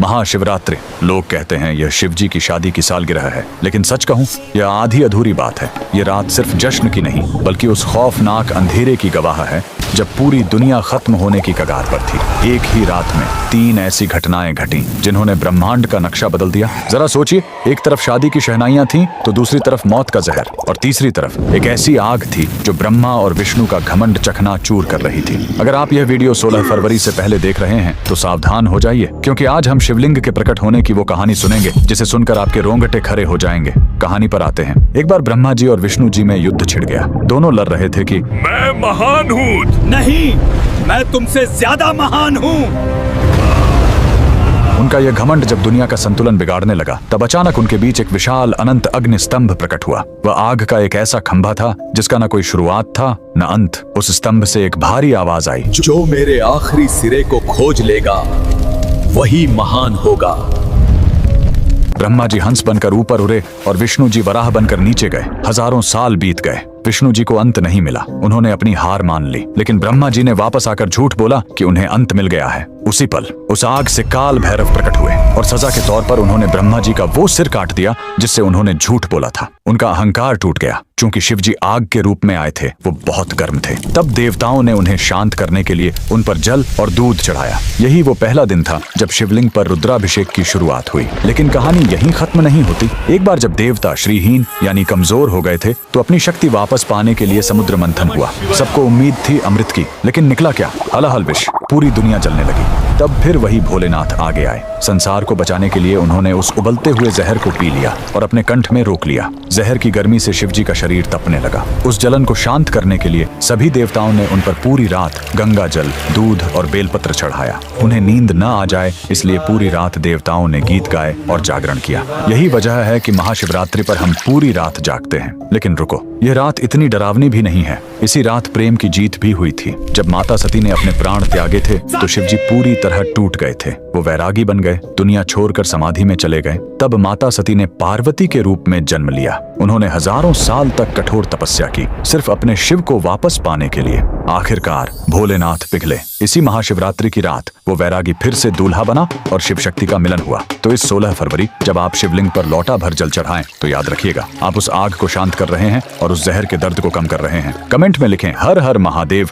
महाशिवरात्रि। लोग कहते हैं यह शिवजी की शादी की सालगिरह है, लेकिन सच कहूं यह आधी अधूरी बात है। ये रात सिर्फ जश्न की नहीं बल्कि उस खौफनाक अंधेरे की गवाह है जब पूरी दुनिया खत्म होने की कगार पर थी। एक ही रात में 3 ऐसी घटनाएं घटी जिन्होंने ब्रह्मांड का नक्शा बदल दिया। जरा सोचिए, एक तरफ शादी की शहनाइयां थीं, तो दूसरी तरफ मौत का जहर, और तीसरी तरफ एक ऐसी आग थी जो ब्रह्मा और विष्णु का घमंड चकनाचूर कर रही थी। अगर आप यह वीडियो 16 फरवरी से पहले देख रहे हैं तो सावधान हो जाइए, क्योंकि आज हम शिवलिंग के प्रकट होने की वो कहानी सुनेंगे जिसे सुनकर आपके रोंगटे खड़े हो जाएंगे। कहानी पर आते हैं। एक बार ब्रह्मा जी और विष्णु जी में युद्ध छिड़ गया। दोनों लड़ रहे थे कि मैं महान हूँ। नहीं, मैं तुमसे ज्यादा महान हूँ। उनका यह घमंड जब दुनिया का संतुलन बिगाड़ने लगा, तब अचानक उनके बीच एक विशाल अनंत अग्नि स्तंभ प्रकट हुआ। वह आग का एक ऐसा खंभा था जिसका न कोई शुरुआत था न अंत। उस स्तंभ से एक भारी आवाज आई, जो मेरे आखिरी सिरे को खोज लेगा वही महान होगा। ब्रह्मा जी हंस बनकर ऊपर उड़े और विष्णु जी वराह बनकर नीचे गए। हजारों साल बीत गए, विष्णु जी को अंत नहीं मिला। उन्होंने अपनी हार मान ली, लेकिन ब्रह्मा जी ने वापस आकर झूठ बोला कि उन्हें अंत मिल गया है। उसी पल उस आग से काल भैरव प्रकट हुए और सजा के तौर पर उन्होंने ब्रह्मा जी का वो सिर काट दिया जिससे उन्होंने झूठ बोला था। उनका अहंकार टूट गया। चूंकि शिवजी आग के रूप में आए थे, वो बहुत गर्म थे। तब देवताओं ने उन्हें शांत करने के लिए उन पर जल और दूध चढ़ाया। यही वो पहला दिन था जब शिवलिंग पर रुद्राभिषेक की शुरुआत हुई। लेकिन कहानी यहीं खत्म नहीं होती। एक बार जब देवता श्रीहीन यानी कमजोर हो गए थे, तो अपनी शक्ति वापस पाने के लिए समुद्र मंथन हुआ। सबको उम्मीद थी अमृत की, लेकिन निकला क्या? हलाहल विष। पूरी दुनिया जलने लगी। तब फिर वही भोलेनाथ आगे आए। संसार को बचाने के लिए उन्होंने उस उबलते हुए जहर को पी लिया और अपने कंठ में रोक लिया। जहर की गर्मी से शिवजी का शरीर तपने लगा। उस जलन को शांत करने के लिए सभी देवताओं ने उन पर पूरी रात गंगा जल, दूध और बेलपत्र चढ़ाया। उन्हें नींद न आ जाए, इसलिए पूरी रात देवताओं ने गीत गाए और जागरण किया। यही वजह है कि महाशिवरात्रि पर हम पूरी रात जागते हैं। लेकिन रुको, यह रात इतनी डरावनी भी नहीं है। इसी रात प्रेम की जीत भी हुई थी। जब माता सती ने अपने प्राण त्यागे थे, तो शिवजी पूरी तरह टूट गए थे। वो वैरागी बन गए, दुनिया छोड़कर समाधि में चले गए। तब माता सती ने पार्वती के रूप में जन्म लिया। उन्होंने हजारों साल तक कठोर तपस्या की, सिर्फ अपने शिव को वापस पाने के लिए। आखिरकार भोलेनाथ पिघले। इसी महाशिवरात्रि की रात वो वैरागी फिर से दूल्हा बना और शिव शक्ति का मिलन हुआ। तो इस 16 फरवरी जब आप शिवलिंग पर लोटा भर जल चढ़ाएं, तो याद रखिएगा, आप उस आग को शांत कर रहे हैं और उस जहर के दर्द को कम कर रहे हैं। कमेंट में लिखें हर हर महादेव।